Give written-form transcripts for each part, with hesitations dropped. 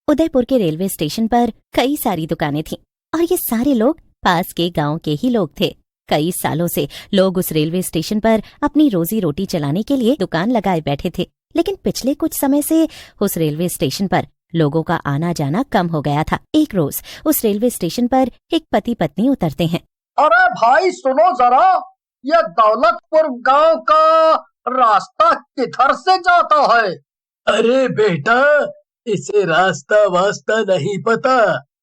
उदयपुर के railway station पर कई सारी दुकानें थीं और ये सारे लोग पास के गांव के ही लोग थे। कई सालों से लोग उस रेलवे स्टेशन पर अपनी रोजी रोटी चलाने के लिए दुकान लगाए बैठे थे, लेकिन पिछले कुछ समय से उस रेलवे स्टेशन पर लोगों का आना जाना कम हो गया था। एक रोज उस रेलवे स्टेशन पर एक पति पत्नी उतरते हैं। अरे भाई सुनो जरा, ये दौलतपुर गांव का रास्ता किधर से जाता है? अरे बेटा, इसे रास्ता वास्ता नहीं पता,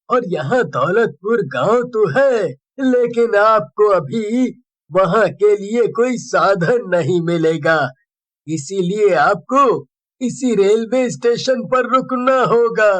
और यहाँ दौलतपुर गांव तो है, लेकिन आपको अभी वहाँ के लिए कोई साधन नहीं मिलेगा, इसीलिए आपको इसी रेलवे स्टेशन पर रुकना होगा।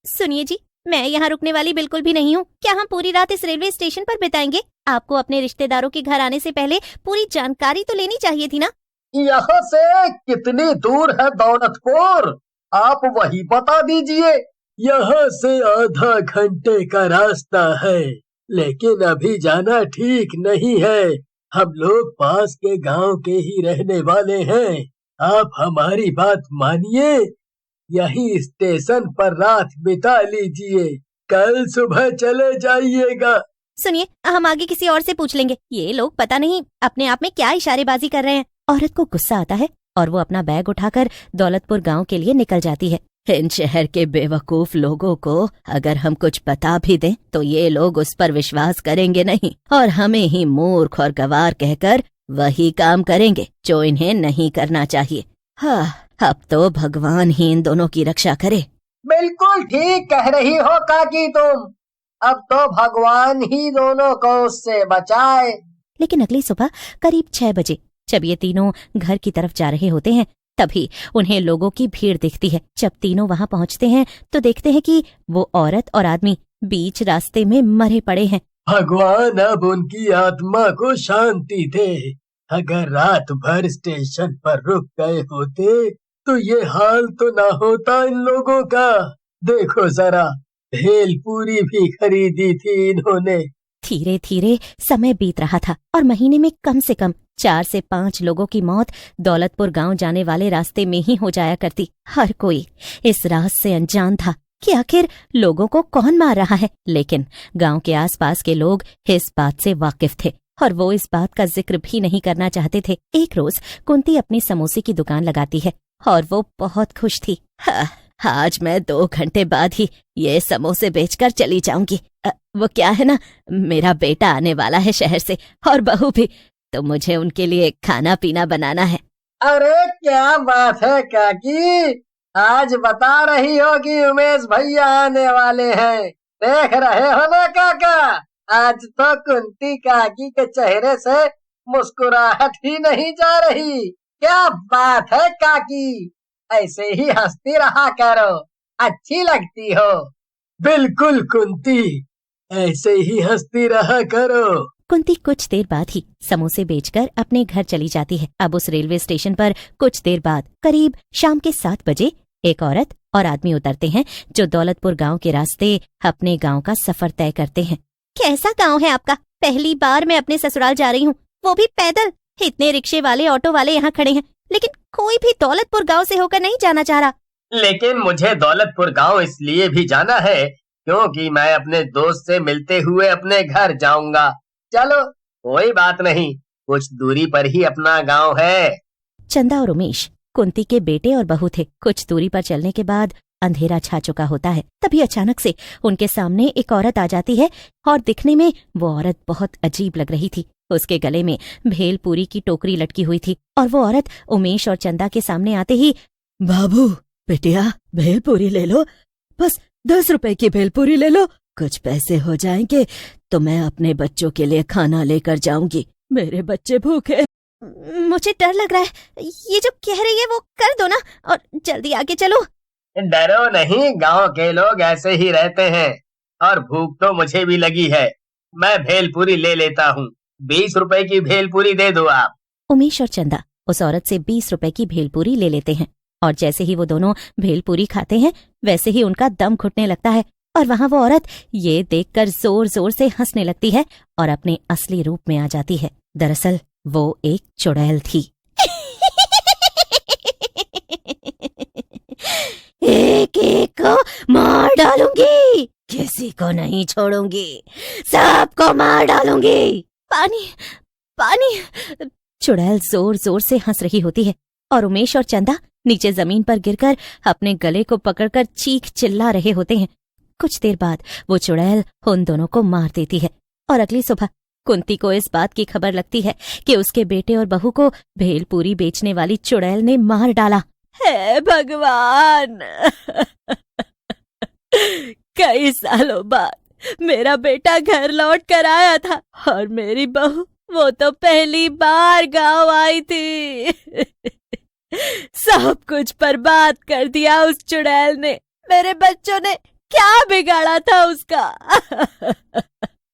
सुनिए जी, मैं यहाँ रुकने वाली बिल्कुल भी नहीं हूँ। क्या हम पूरी रात इस रेलवे स्टेशन पर बिताएंगे? आपको अपने रिश्तेदारों के घर आने से पहले पूरी जानकारी तो लेनी चाहिए थी ना। यहाँ से कितनी दूर है दौलतपुर, आप वही बता दीजिए। यहाँ से आधा घंटे का रास्ता है, लेकिन अभी जाना ठीक नहीं है। हम लोग पास के गांव के ही रहने वाले हैं, आप हमारी बात मानिए, यही स्टेशन पर रात बिता लीजिए, कल सुबह चले जाइएगा। सुनिए, हम आगे किसी और से पूछ लेंगे। ये लोग पता नहीं अपने आप में क्या इशारेबाजी कर रहे हैं। औरत को गुस्सा आता है और वो अपना बैग उठाकर दौलतपुर गांव के लिए निकल जाती है। इन शहर के बेवकूफ लोगों को अगर हम कुछ बता भी दें तो ये लोग उस पर विश्वास करेंगे नहीं और हमें ही मूर्ख और गवार कहकर वही काम करेंगे जो इन्हें नहीं करना चाहिए। हाँ, अब तो भगवान ही इन दोनों की रक्षा करे। बिल्कुल ठीक कह रही हो काकी तुम, अब तो भगवान ही दोनों को उससे बचाए। लेकिन अगली सुबह करीब 6 बजे जब ये तीनों घर की तरफ जा रहे होते हैं, तभी उन्हें लोगों की भीड़ दिखती है। जब तीनों वहां पहुंचते हैं तो देखते हैं कि वो औरत और आदमी बीच रास्ते में मरे पड़े हैं। भगवान अब उनकी आत्मा को शांति दे। अगर रात भर स्टेशन पर रुक गए होते तो ये हाल तो ना होता इन लोगों का। देखो जरा, भेलपूरी भी खरीदी थी इन्होंने। धीरे धीरे समय बीत रहा था और महीने में कम से कम 4 से 5 लोगों की मौत दौलतपुर गांव जाने वाले रास्ते में ही हो जाया करती। हर कोई इस राज से अनजान था कि आखिर लोगों को कौन मार रहा है, लेकिन गांव के आसपास के लोग इस बात से वाकिफ थे और वो इस बात का जिक्र भी नहीं करना चाहते थे। एक रोज कुंती अपनी समोसे की दुकान लगाती है और वो बहुत खुश थी। आज मैं 2 घंटे बाद ही ये समोसे बेचकर चली जाऊंगी। वो क्या है ना, मेरा बेटा आने वाला है शहर से और बहू भी, तो मुझे उनके लिए खाना पीना बनाना है। अरे क्या बात है काकी, आज बता रही हो कि उमेश भैया आने वाले हैं। देख रहे हो ना काका, आज तो कुंती काकी के चेहरे से मुस्कुराहट ही नहीं जा रही। क्या बात है काकी, ऐसे ही हंसती रहा करो, अच्छी लगती हो। बिल्कुल कुंती, ऐसे ही हंसती रहा करो। कुंती कुछ देर बाद ही समोसे बेचकर अपने घर चली जाती है। अब उस रेलवे स्टेशन पर कुछ देर बाद करीब शाम के 7 बजे एक औरत और आदमी उतरते हैं जो दौलतपुर गांव के रास्ते अपने गांव का सफर तय करते हैं। कैसा गांव है आपका? पहली बार मैं अपने ससुराल जा रही हूँ, वो भी पैदल। इतने रिक्शे वाले ऑटो वाले यहाँ खड़े हैं, लेकिन कोई भी दौलतपुर गांव से होकर नहीं जाना चाह रहा। लेकिन मुझे दौलतपुर गांव इसलिए भी जाना है क्योंकि मैं अपने दोस्त से मिलते हुए अपने घर जाऊंगा। चलो कोई बात नहीं, कुछ दूरी पर ही अपना गांव है। चंदा और उमेश कुंती के बेटे और बहू थे। कुछ दूरी पर चलने के बाद अंधेरा छा चुका होता है। तभी अचानक से उनके सामने एक औरत आ जाती है और दिखने में वो औरत बहुत अजीब लग रही थी। उसके गले में भेलपूरी की टोकरी लटकी हुई थी और वो औरत उमेश और चंदा के सामने आते ही, बाबू बिटिया भेलपूरी ले लो, बस 10 रुपए की भेलपूरी ले लो, कुछ पैसे हो जाएंगे तो मैं अपने बच्चों के लिए खाना लेकर जाऊंगी, मेरे बच्चे भूखे। मुझे डर लग रहा है, ये जो कह रही है वो कर दो ना और जल्दी आगे चलो। डरो नहीं, गांव के लोग ऐसे ही रहते हैं और भूख तो मुझे भी लगी है। मैं भेलपूरी ले लेता हूँ, 20 रुपए की भेलपूरी दे दो आप। उमेश और चंदा उस औरत से 20 रुपए की भेलपूरी ले लेते हैं और जैसे ही वो दोनों भेलपूरी खाते हैं वैसे ही उनका दम घुटने लगता है और वहाँ वो औरत ये देखकर जोर जोर से हंसने लगती है और अपने असली रूप में आ जाती है। दरअसल वो एक चुड़ैल थी। एक एक को मार डालूंगी, किसी को नहीं छोड़ूंगी, सबको मार डालूंगी। पानी पानी। चुड़ैल जोर जोर से हंस रही होती है और उमेश और चंदा नीचे जमीन पर गिरकर अपने गले को पकड़कर चीख चिल्ला रहे होते हैं। कुछ देर बाद वो चुड़ैल उन दोनों को मार देती है और अगली सुबह कुंती को इस बात की खबर लगती है कि उसके बेटे और बहू को भेलपूरी बेचने वाली चुड़ैल ने मार डाला। हे भगवान! कई सालों बाद मेरा बेटा घर लौट कर आया था और मेरी बहू वो तो पहली बार गांव आई थी। सब कुछ बर्बाद कर दिया उस चुड़ैल ने। मेरे बच्चों ने क्या बिगाड़ा था उसका?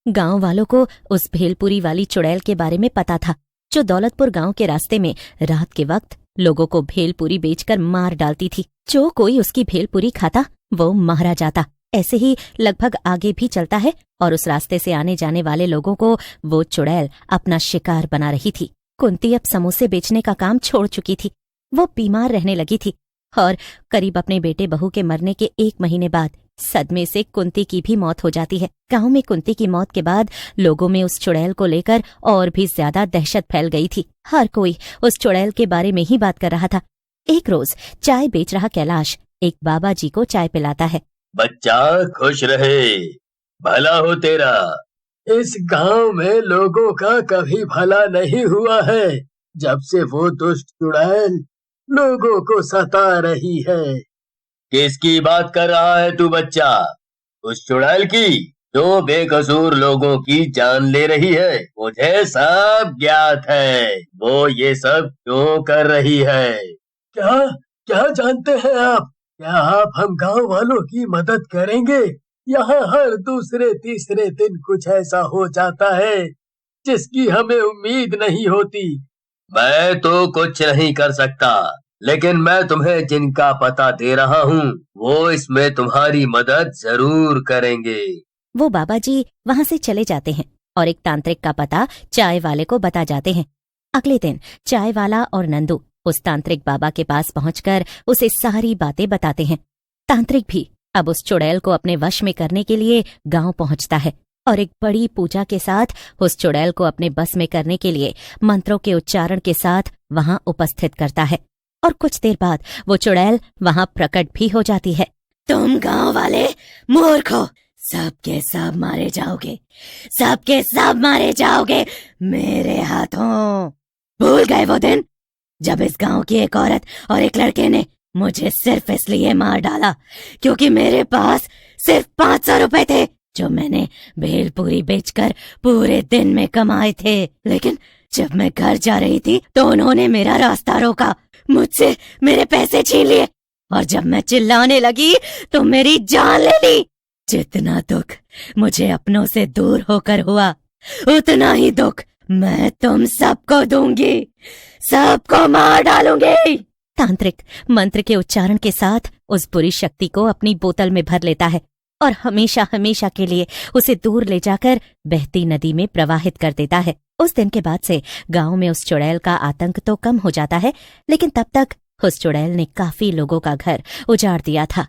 गांव वालों को उस भेलपुरी वाली चुड़ैल के बारे में पता था, जो दौलतपुर गांव के रास्ते में रात के वक्त लोगों को भेलपुरी बेचकर मार डालती थी। जो कोई उसकी भेलपुरी खाता वो मारा जाता। ऐसे ही लगभग आगे भी चलता है और उस रास्ते से आने जाने वाले लोगों को वो चुड़ैल अपना शिकार बना रही थी। कुंती अब समोसे बेचने का काम छोड़ चुकी थी। वो बीमार रहने लगी थी और करीब अपने बेटे बहू के मरने के 1 महीने बाद सदमे से कुंती की भी मौत हो जाती है। गांव में कुंती की मौत के बाद लोगों में उस चुड़ैल को लेकर और भी ज्यादा दहशत फैल गई थी। हर कोई उस चुड़ैल के बारे में ही बात कर रहा था। एक रोज चाय बेच रहा कैलाश एक बाबा जी को चाय पिलाता है। बच्चा खुश रहे, भला हो तेरा। इस गांव में लोगों का कभी भला नहीं हुआ है जब से वो दुष्ट चुड़ैल लोगों को सता रही है। किसकी बात कर रहा है तू बच्चा? उस चुड़ैल की जो बेकसूर लोगों की जान ले रही है। मुझे सब ज्ञात है वो ये सब क्यों कर रही है। क्या क्या जानते हैं आप? क्या आप हम गांव वालों की मदद करेंगे? यहाँ हर दूसरे तीसरे दिन कुछ ऐसा हो जाता है जिसकी हमें उम्मीद नहीं होती। मैं तो कुछ नहीं कर सकता, लेकिन मैं तुम्हें जिनका पता दे रहा हूँ वो इसमें तुम्हारी मदद जरूर करेंगे। वो बाबा जी वहां से चले जाते हैं और एक तांत्रिक का पता चाय वाले को बता जाते हैं। अगले दिन चाय वाला और नंदू उस तांत्रिक बाबा के पास पहुंचकर उसे सारी बातें बताते हैं। तांत्रिक भी अब उस चुड़ैल को अपने वश में करने के लिए गांव पहुंचता है और एक बड़ी पूजा के साथ उस चुड़ैल को अपने बस में करने के लिए मंत्रों के उच्चारण के साथ वहां उपस्थित करता है। और कुछ देर बाद वो चुड़ैल वहां प्रकट भी हो जाती है। तुम गांव वाले मूर्ख हो, सबके सब मारे जाओगे, सबके सब मारे जाओगे मेरे हाथों। भूल गए वो दिन जब इस गांव की एक औरत और एक लड़के ने मुझे सिर्फ इसलिए मार डाला क्योंकि मेरे पास सिर्फ 500 रुपए थे जो मैंने भेलपूरी बेचकर पूरे दिन में कमाए थे। लेकिन जब मैं घर जा रही थी तो उन्होंने मेरा रास्ता रोका, मुझसे मेरे पैसे छीन लिए और जब मैं चिल्लाने लगी तो मेरी जान ले ली। जितना दुख मुझे अपनों से दूर होकर हुआ उतना ही दुख मैं तुम सबको दूंगी, सबको मार डालूंगी। तांत्रिक मंत्र के उच्चारण के साथ उस बुरी शक्ति को अपनी बोतल में भर लेता है और हमेशा हमेशा के लिए उसे दूर ले जाकर बहती नदी में प्रवाहित कर देता है। उस दिन के बाद से गांव में उस चुड़ैल का आतंक तो कम हो जाता है, लेकिन तब तक उस चुड़ैल ने काफी लोगों का घर उजाड़ दिया था।